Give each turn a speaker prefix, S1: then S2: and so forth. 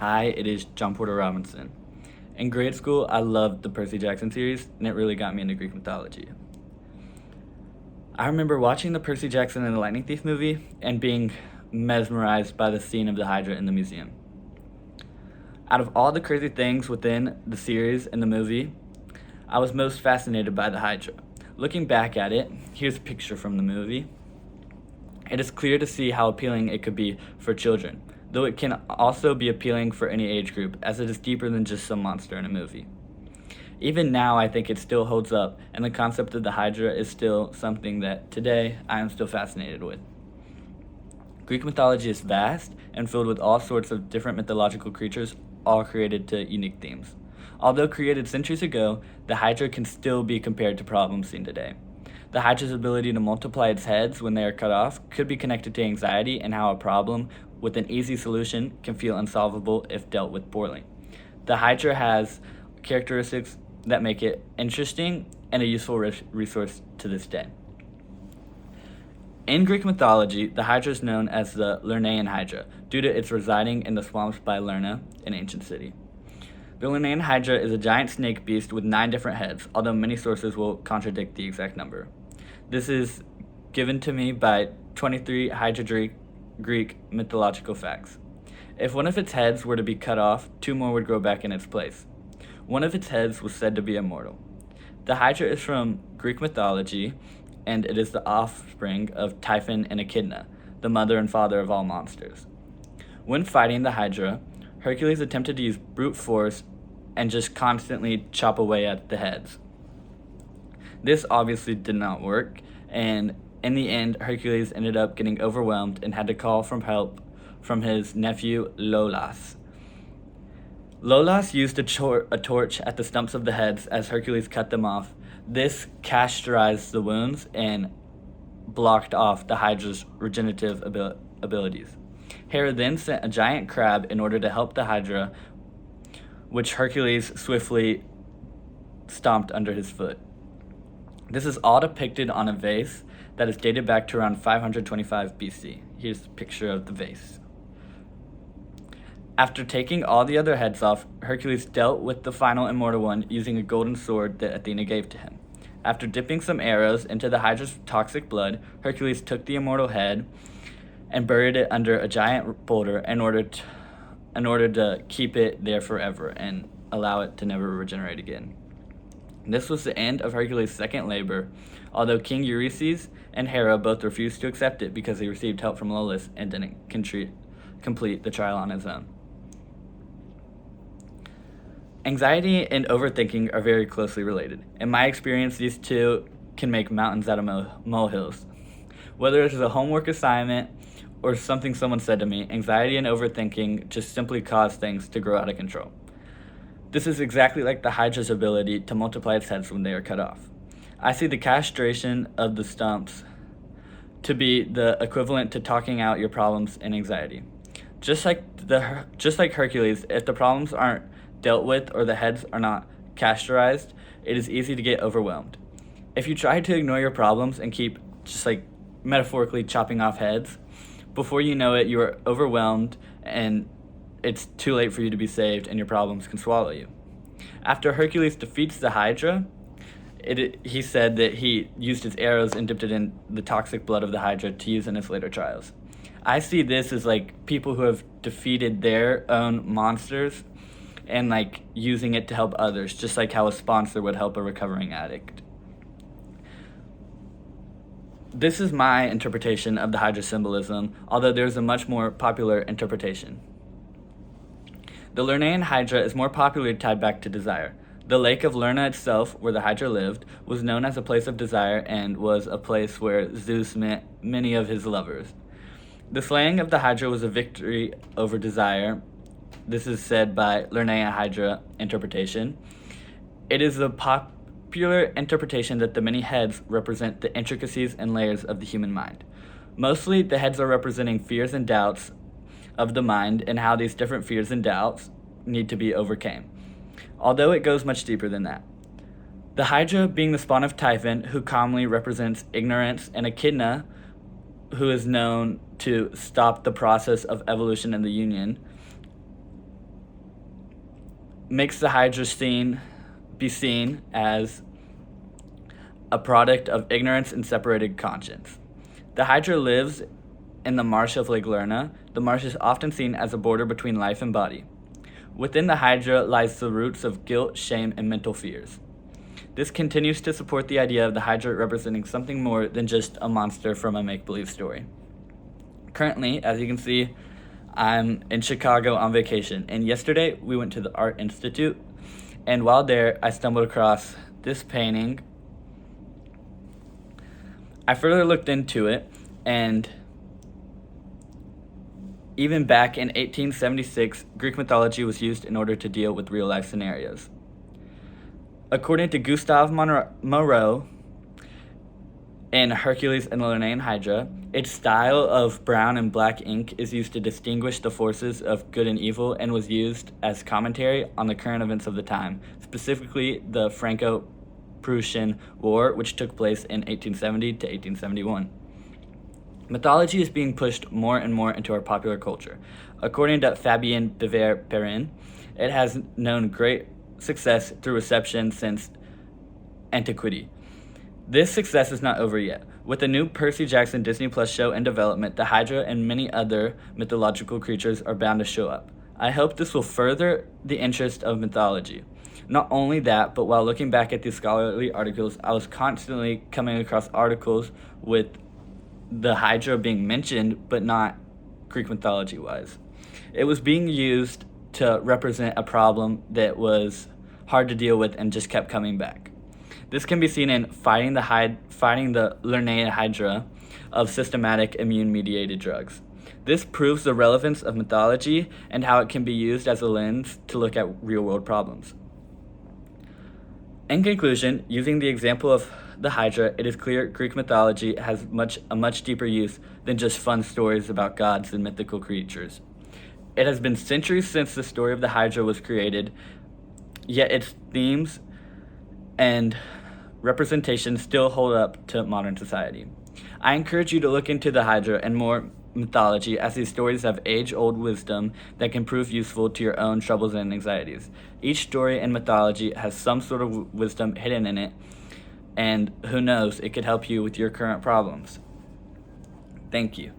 S1: Hi, it is John Porter Robinson. In grade school, I loved the Percy Jackson series, and it really got me into Greek mythology. I remember watching the Percy Jackson and the Lightning Thief movie and being mesmerized by the scene of the Hydra in the museum. Out of all the crazy things within the series and the movie, I was most fascinated by the Hydra. Looking back at it, here's a picture from the movie. It is clear to see how appealing it could be for children, though it can also be appealing for any age group, as it is deeper than just some monster in a movie. Even now, I think it still holds up, and the concept of the Hydra is still something that today I am still fascinated with. Greek mythology is vast and filled with all sorts of different mythological creatures, all created to unique themes. Although created centuries ago, the Hydra can still be compared to problems seen today. The Hydra's ability to multiply its heads when they are cut off could be connected to anxiety and how a problem with an easy solution can feel unsolvable if dealt with poorly. The Hydra has characteristics that make it interesting and a useful resource to this day. In Greek mythology, the Hydra is known as the Lernaean Hydra due to its residing in the swamps by Lerna, an ancient city. The Lernaean Hydra is a giant snake beast with 9 different heads, although many sources will contradict the exact number. This is given to me by 23 Hydra Greek mythological facts. If one of its heads were to be cut off, 2 more would grow back in its place. One of its heads was said to be immortal. The Hydra is from Greek mythology, and it is the offspring of Typhon and Echidna, the mother and father of all monsters. When fighting the Hydra, Hercules attempted to use brute force and just constantly chop away at the heads. This obviously did not work, and in the end, Hercules ended up getting overwhelmed and had to call for help from his nephew Lolas. Lolas used a torch at the stumps of the heads as Hercules cut them off. This cauterized the wounds and blocked off the Hydra's regenerative abilities. Hera then sent a giant crab in order to help the Hydra, which Hercules swiftly stomped under his foot. This is all depicted on a vase that is dated back to around 525 BC. Here's a picture of the vase. After taking all the other heads off, Hercules dealt with the final immortal one using a golden sword that Athena gave to him. After dipping some arrows into the Hydra's toxic blood, Hercules took the immortal head and buried it under a giant boulder in order to keep it there forever and allow it to never regenerate again. This was the end of Hercules' second labor, although King Eurydice and Hera both refused to accept it because he received help from Lolas and didn't complete the trial on his own. Anxiety and overthinking are very closely related. In my experience, these two can make mountains out of molehills. Whether it is a homework assignment or something someone said to me, anxiety and overthinking just simply cause things to grow out of control. This is exactly like the Hydra's ability to multiply its heads when they are cut off. I see the castration of the stumps to be the equivalent to talking out your problems and anxiety. Just like Hercules, if the problems aren't dealt with or the heads are not castrated, it is easy to get overwhelmed. If you try to ignore your problems and keep just like metaphorically chopping off heads, before you know it, you are overwhelmed and it's too late for you to be saved and your problems can swallow you. After Hercules defeats the Hydra, he said that he used his arrows and dipped it in the toxic blood of the Hydra to use in his later trials. I see this as like people who have defeated their own monsters and like using it to help others, just like how a sponsor would help a recovering addict. This is my interpretation of the Hydra symbolism, although there's a much more popular interpretation. The Lernaean Hydra is more popularly tied back to desire. The lake of Lerna itself, where the Hydra lived, was known as a place of desire and was a place where Zeus met many of his lovers. The slaying of the Hydra was a victory over desire. This is said by Lernaean Hydra interpretation. It is a popular interpretation that the many heads represent the intricacies and layers of the human mind. Mostly, the heads are representing fears and doubts of the mind and how these different fears and doubts need to be overcome, although it goes much deeper than that. The Hydra being the spawn of Typhon, who commonly represents ignorance, and Echidna, who is known to stop the process of evolution in the Union, makes the Hydra be seen as a product of ignorance and separated conscience. The Hydra lives in the marsh of Lake Lerna. The marsh is often seen as a border between life and body. Within the Hydra lies the roots of guilt, shame, and mental fears. This continues to support the idea of the Hydra representing something more than just a monster from a make-believe story. Currently, as you can see, I'm in Chicago on vacation, and yesterday we went to the Art Institute, and while there, I stumbled across this painting. I further looked into it, and even back in 1876, Greek mythology was used in order to deal with real-life scenarios. According to Gustave Moreau in Hercules and the Lernaean Hydra, its style of brown and black ink is used to distinguish the forces of good and evil and was used as commentary on the current events of the time, specifically the Franco-Prussian War, which took place in 1870 to 1871. Mythology is being pushed more and more into our popular culture. According to Fabien Biver-Perrin, it has known great success through reception since antiquity. This success is not over yet. With the new Percy Jackson Disney Plus show in development, the Hydra and many other mythological creatures are bound to show up. I hope this will further the interest of mythology. Not only that, but while looking back at these scholarly articles, I was constantly coming across articles with the Hydra being mentioned, but not Greek mythology-wise. It was being used to represent a problem that was hard to deal with and just kept coming back. This can be seen in fighting the Lernaean Hydra of systematic immune-mediated drugs. This proves the relevance of mythology and how it can be used as a lens to look at real-world problems. In conclusion, using the example of the Hydra, it is clear Greek mythology has a much deeper use than just fun stories about gods and mythical creatures. It has been centuries since the story of the Hydra was created, yet its themes and representation still hold up to modern society. I encourage you to look into the Hydra and more mythology, as these stories have age-old wisdom that can prove useful to your own troubles and anxieties. Each story in mythology has some sort of wisdom hidden in it, and who knows, it could help you with your current problems. Thank you.